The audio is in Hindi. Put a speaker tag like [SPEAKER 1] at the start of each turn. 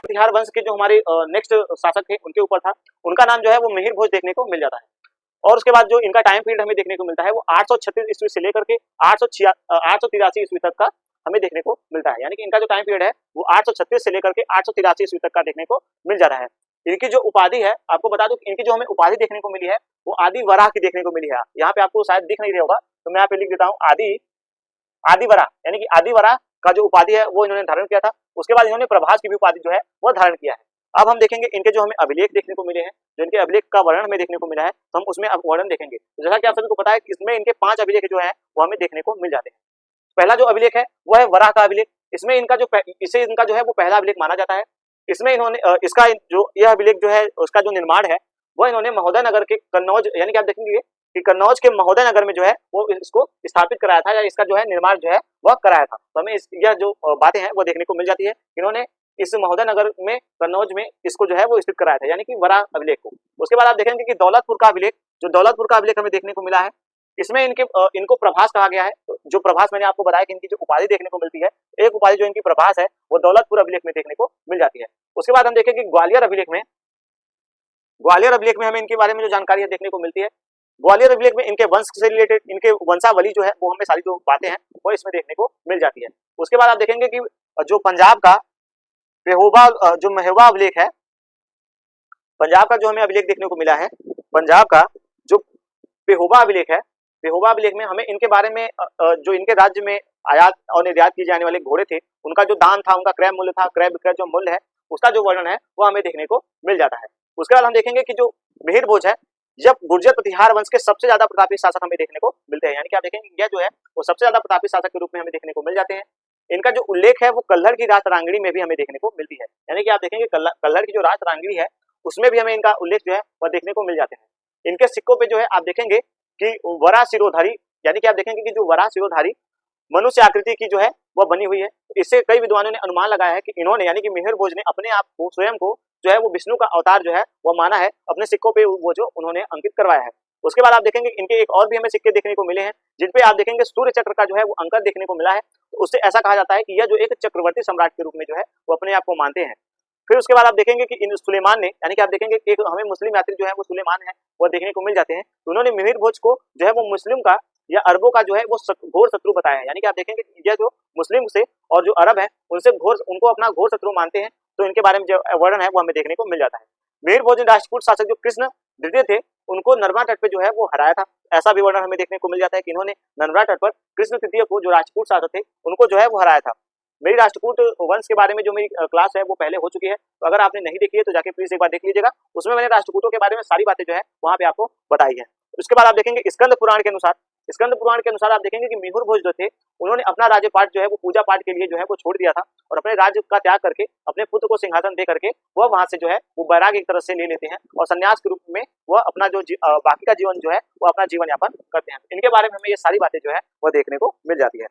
[SPEAKER 1] प्रतिहार वंश के जो हमारे नेक्स्ट शासक थे उनके ऊपर था, उनका नाम जो है वो मिहिर भोज देखने को मिल जाता है। और उसके बाद जो इनका टाइम पीरियड हमें देखने को मिलता है वो 836 ईस्वी से लेकर के 883 ईस्वी तक का हमें देखने को मिलता है। यानी कि इनका जो टाइम पीरियड है वो 836 से लेकर के 883 ईस्वी तक का देखने को मिल जा रहा है। इनकी जो उपाधि है, आपको बता दूं इनकी जो हमें उपाधि देखने को मिली है वो आदि वराह की देखने को मिली है। यहाँ पे आपको शायद दिख नहीं रहा होगा, तो मैं यहाँ पे लिख देता हूँ आदि वराह, यानी कि आदि वराह का जो उपाधि है वो इन्होंने धारण किया था। उसके बाद इन्होंने प्रभास की भी उपाधि जो है वो धारण किया है। अब हम देखेंगे इनके जो हमें अभिलेख देखने को मिले हैं, जो इनके अभिलेख का वर्णन हमें देखने को मिला है, तो हम उसमें अब वर्णन देखेंगे। तो जैसा कि आप सभी को पता है कि इसमें इनके 5 अभिलेख जो है वो हमें देखने को मिल जाते हैं। पहला जो अभिलेख है वो है वराह का अभिलेख। इसमें इनका जो है वो पहला अभिलेख माना जाता है। इसमें इन्होंने इसका जो यह अभिलेख जो है उसका जो निर्माण है वो इन्होंने महोदय नगर के कन्नौज, यानी कि आप देखेंगे कि कन्नौज के महोदय नगर में जो है वो इसको स्थापित कराया था, या इसका जो है निर्माण जो है वह कराया था। तो हमें यह जो बातें हैं वो देखने को मिल जाती है, इन्होंने इस महोदय नगर में कन्नौज में इसको जो है वो स्थित कराया था, यानी कि वराह अभिलेख को। उसके बाद आप देखेंगे कि दौलतपुर का अभिलेख, जो दौलतपुर का अभिलेख हमें देखने को मिला है, इसमें इनको प्रभास कहा गया है। जो प्रभास मैंने आपको बताया कि इनकी जो उपाधि देखने को मिलती है, एक उपाधि जो इनकी प्रभास है वो दौलतपुर अभिलेख में देखने को मिल जाती है। उसके बाद हम देखेंगे ग्वालियर अभिलेख में हमें इनके बारे में जो जानकारी है देखने को मिलती है। ग्वालियर अभिलेख में इनके वंश से रिलेटेड, इनके वंशावली जो है वो हमें सारी जो बातें हैं वो इसमें देखने को मिल जाती है। उसके बाद आप देखेंगे कि जो पंजाब का जो महोबा अभिलेख है, पंजाब का जो हमें अभिलेख देखने को मिला है, पंजाब का जो पेहोबा अभिलेख है, पेहोबा अभिलेख में हमें इनके बारे में जो इनके राज्य में आयात और निर्यात किए जाने वाले घोड़े थे उनका जो दाम था, उनका क्रय मूल्य था, क्रय विक्रय जो मूल्य है उसका जो वर्णन है वो हमें देखने को मिल जाता है। उसके बाद हम देखेंगे कि जो मिहिर भोज है, जब गुर्जर प्रतिहार वंश के सबसे ज्यादा प्रतापी शासक हमें देखने को मिलते हैं, यानी कि आप देखेंगे यह जो है वो सबसे ज्यादा प्रतापी शासक के रूप में हमें देखने को मिल जाते हैं। इनका जो उल्लेख है वो कल्हड़ की राजतरंगिणी में भी हमें देखने को मिलती है, यानी कि आप देखेंगे कल्हड़ की जो राजतरंगिणी है उसमें भी हमें इनका उल्लेख जो है वह देखने को मिल जाते हैं। इनके सिक्कों पे जो है आप देखेंगे कि वरा शिरोधारी, यानी कि आप देखेंगे कि जो वरा शिरोधारी मनुष्य आकृति की जो है वह बनी हुई है। इससे कई विद्वानों ने अनुमान लगाया है कि इन्होंने, यानी कि मिहिर भोज ने अपने आप को, स्वयं को जो है वो विष्णु का अवतार जो है वह माना है, अपने सिक्कों पे वो जो उन्होंने अंकित करवाया है। उसके बाद आप देखेंगे इनके एक और भी हमें सिक्के देखने को मिले हैं जिनपे आप देखेंगे सूर्य चक्र का जो है वो अंकन देखने को मिला है। तो उससे ऐसा कहा जाता है कि यह जो एक चक्रवर्ती सम्राट के रूप में जो है वो अपने आप को मानते हैं। फिर उसके बाद आप देखेंगे कि इन सुलेमान ने, यानी कि आप देखेंगे एक हमें मुस्लिम यात्री जो है वो सुलेमान है वो देखने को मिल जाते हैं। तो उन्होंने मिहिर भोज को जो है वो मुस्लिम का या अरबों का जो है वो घोर शत्रु बताया है, यानी कि आप देखेंगे कि यह जो मुस्लिम से और जो अरब है उनसे उनको अपना घोर शत्रु मानते हैं। तो इनके बारे में जो वर्णन है वो हमें देखने को मिल जाता है। मिहिर भोज ने राष्ट्रकूट शासक जो कृष्ण द्वितीय थे उनको नर्मदा तट पे जो है वो हराया था, ऐसा भी वर्णन हमें देखने को मिल जाता है कि इन्होंने नर्मदा तट पर कृष्ण तृतीय को, जो राष्ट्रकूट शासक थे, उनको जो है वो हराया था। मेरी राष्ट्रकूट वंश के बारे में जो मेरी क्लास है वो पहले हो चुकी है, तो अगर आपने नहीं देखी है तो जाके प्लीज एक बार देख लीजिएगा। उसमें मैंने राष्ट्रकूटों के बारे में सारी बातें जो है वहां पे आपको बताई है। उसके बाद आप देखेंगे स्कंद पुराण के अनुसार आप देखेंगे कि मिहिर भोज जो थे उन्होंने अपना राज्यपाट जो है वो पूजा पाठ के लिए जो है वो छोड़ दिया था और अपने राज्य का त्याग करके अपने पुत्र को सिंहासन दे करके वह वहां से जो है वो बैराग एक तरह से ले लेते हैं और संन्यास के रूप में वह अपना जो बाकी का जीवन जो है वो अपना जीवन यापन करते हैं। इनके बारे में हमें ये सारी बातें जो है वह देखने को मिल जाती है।